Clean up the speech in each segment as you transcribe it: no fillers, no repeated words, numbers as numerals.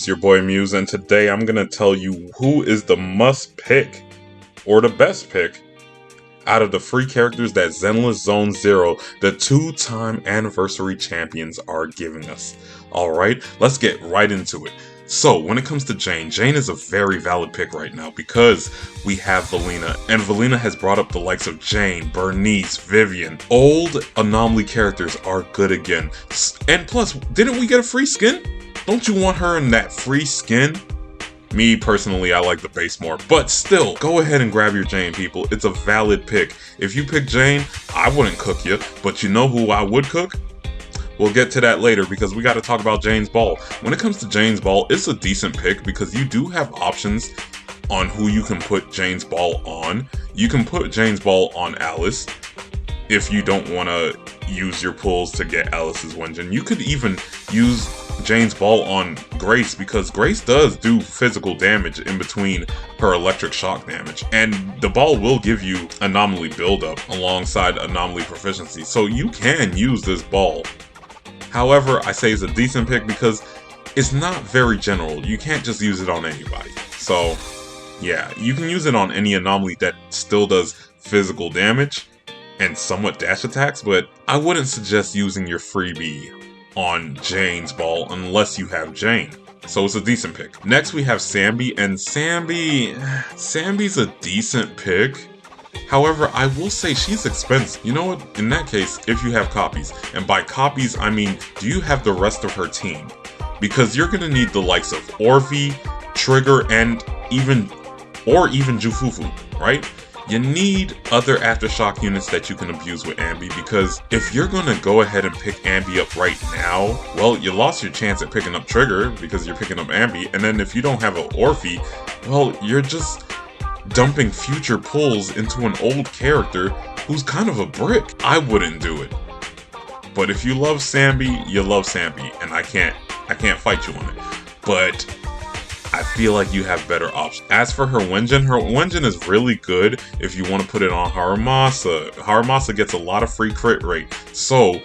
It's your boy Muse, and today I'm gonna tell you who is the must pick, or the best pick, out of the free characters that Zenless Zone Zero, the 2-time anniversary champions, are giving us. Alright, let's get right into it. So, when it comes to Jane is a very valid pick right now because we have Valina, and Valina has brought up the likes of Jane, Bernice, Vivian. Old Anomaly characters are good again. And plus, didn't we get a free skin? Don't you want her in that free skin? Me, personally, I like the base more, but still, go ahead and grab your Jane, people. It's a valid pick. If you pick Jane, I wouldn't cook you, but you know who I would cook? We'll get to that later because we got to talk about Jane's Ball. When it comes to Jane's Ball, it's a decent pick because you do have options on who you can put Jane's Ball on. You can put Jane's Ball on Alice if you don't want to use your pulls to get Alice's Wenjin. You could even use Jane's Ball on Grace because Grace does do physical damage in between her electric shock damage, and the ball will give you anomaly buildup alongside anomaly proficiency, so you can use this ball. However, I say it's a decent pick because it's not very general. You can't just use it on anybody. So yeah, you can use it on any anomaly that still does physical damage and somewhat dash attacks, but I wouldn't suggest using your freebie on Jane's Ball unless you have Jane. So it's a decent pick. Next we have Sambi, and Sambi's a decent pick. However, I will say she's expensive. You know what? In that case, if you have copies, and by copies I mean, do you have the rest of her team? Because you're gonna need the likes of Orvi, Trigger, and even Jufufu, right? You need other aftershock units that you can abuse with Ambi, because if you're gonna go ahead and pick Ambi up right now, well, you lost your chance at picking up Trigger because you're picking up Ambi, and then if you don't have an Orphe, well, you're just dumping future pulls into an old character who's kind of a brick. I wouldn't do it. But if you love Sambi, you love Sambi, and I can't fight you on it. But I feel like you have better options. As for her Wenjin is really good if you want to put it on Haramasa. Haramasa gets a lot of free crit rate, so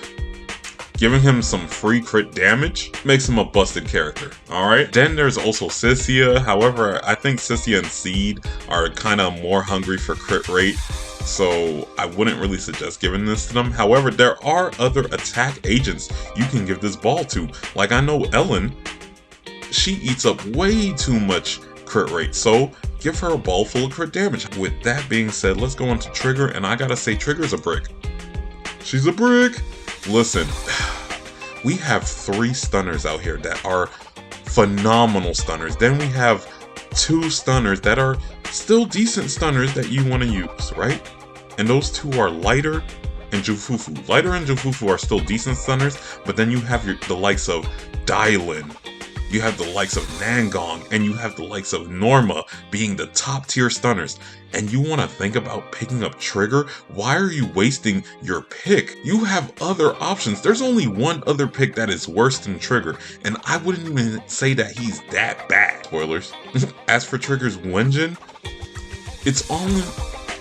giving him some free crit damage makes him a busted character, alright? Then there's also Cisia. However, I think Cisia and Seed are kind of more hungry for crit rate, so I wouldn't really suggest giving this to them. However, there are other attack agents you can give this ball to. Like, I know Ellen, she eats up way too much crit rate, so give her a ball full of crit damage. With that being said, let's go on to Trigger, and I gotta say, Trigger's a brick. She's a brick! Listen, we have 3 stunners out here that are phenomenal stunners. Then we have 2 stunners that are still decent stunners that you want to use, right? And those 2 are Lighter and Jufufu. Lighter and Jufufu are still decent stunners, but then you have the likes of Dylan, you have the likes of Nangong, and you have the likes of Norma being the top tier stunners. And you want to think about picking up Trigger? Why are you wasting your pick? You have other options. There's only one other pick that is worse than Trigger, and I wouldn't even say that he's that bad. Spoilers. As for Trigger's Wenjin,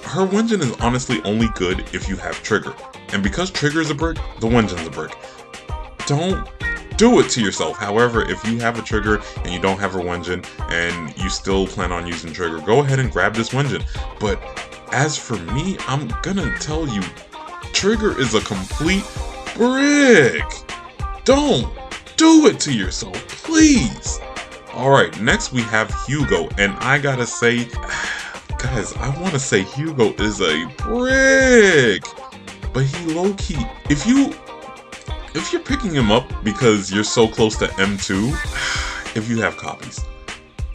her Wenjin is honestly only good if you have Trigger. And because Trigger is a brick, the Wenjin's a brick. Don't do it to yourself. However, if you have a Trigger and you don't have her Wenjin and you still plan on using Trigger, go ahead and grab this Wenjin. But as for me, I'm gonna tell you, Trigger is a complete brick. Don't do it to yourself, please. Alright, next we have Hugo, and I gotta say, guys, I wanna say Hugo is a brick, but he low-key, if you're picking him up because you're so close to M2, if you have copies,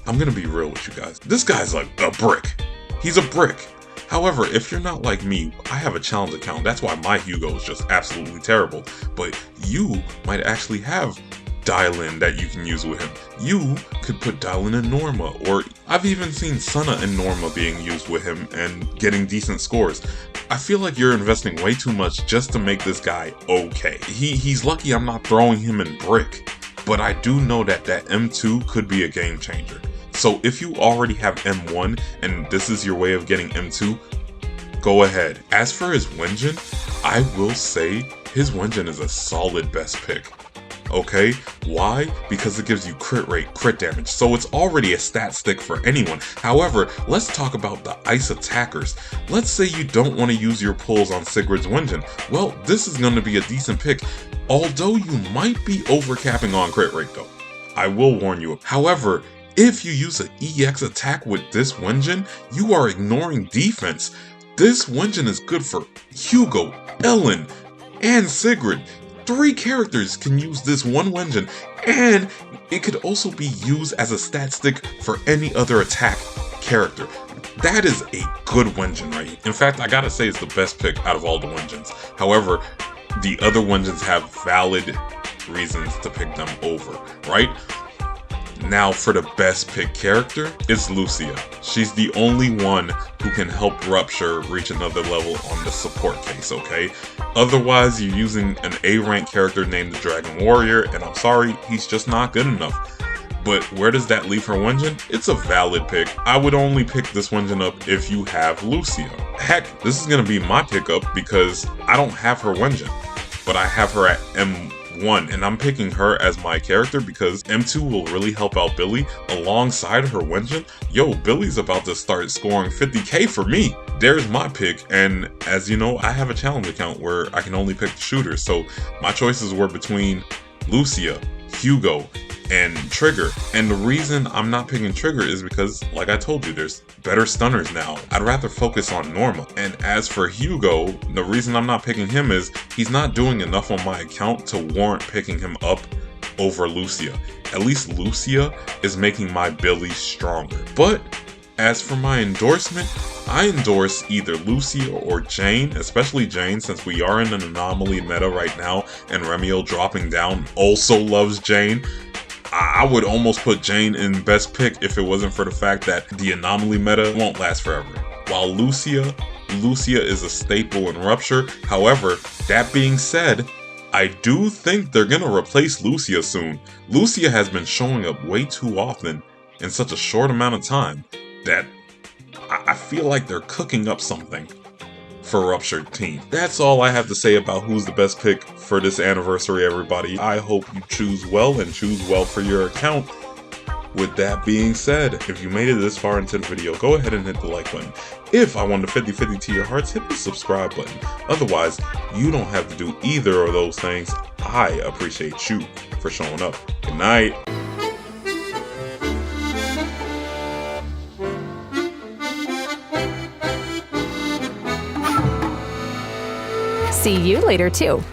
I'm gonna be real with you guys. This guy's like a brick. He's a brick. However, if you're not like me, I have a challenge account. That's why my Hugo is just absolutely terrible. But you might actually have Dylan that you can use with him. You could put Dylan in Norma, or I've even seen Sana and Norma being used with him and getting decent scores. I feel like you're investing way too much just to make this guy okay. He's lucky I'm not throwing him in brick, but I do know that M2 could be a game changer. So if you already have M1 and this is your way of getting M2, go ahead. As for his Wenjin, I will say his Wenjin is a solid best pick. Okay, why? Because it gives you crit rate, crit damage, so it's already a stat stick for anyone. However, let's talk about the ice attackers. Let's say you don't want to use your pulls on Sigurd's Wenjin. Well, this is going to be a decent pick, although you might be overcapping on crit rate though. I will warn you. However, if you use an EX attack with this Wenjin, you are ignoring defense. This Wenjin is good for Hugo, Ellen, and Sigrid. 3 characters can use this one Wenjin, and it could also be used as a stat stick for any other attack character. That is a good Wenjin, right? In fact, I gotta say it's the best pick out of all the Wenjins. However, the other Wenjins have valid reasons to pick them over, right? Now for the best pick character, it's Lucia. She's the only one who can help Rupture reach another level on the support case, okay? Otherwise, you're using an A-rank character named the Dragon Warrior, and I'm sorry, he's just not good enough. But where does that leave her Wenjin? It's a valid pick. I would only pick this Wenjin up if you have Lucia. Heck, this is gonna be my pickup because I don't have her Wenjin, but I have her at M1, and I'm picking her as my character because M2 will really help out Billy alongside her Wenjin. Yo, Billy's about to start scoring 50k for me. There's my pick, and as you know, I have a challenge account where I can only pick the shooters, so my choices were between Lucia, Hugo, and Trigger. And the reason I'm not picking Trigger is because, like I told you, there's better stunners now. I'd rather focus on Norma. And as for Hugo, the reason I'm not picking him is he's not doing enough on my account to warrant picking him up over Lucia. At least Lucia is making my Billy stronger. But as for my endorsement, I endorse either Lucia or Jane, especially Jane since we are in an anomaly meta right now and Remio dropping down also loves Jane. I would almost put Jane in best pick if it wasn't for the fact that the anomaly meta won't last forever. While Lucia is a staple in Rupture. However, that being said, I do think they're gonna replace Lucia soon. Lucia has been showing up way too often in such a short amount of time that I feel like they're cooking up something for Rupture team. That's all I have to say about who's the best pick for this anniversary, everybody. I hope you choose well and choose well for your account. With that being said, if you made it this far into the video, go ahead and hit the like button. If I won the 50-50 to your hearts, hit the subscribe button. Otherwise, you don't have to do either of those things. I appreciate you for showing up. Good night. See you later, too.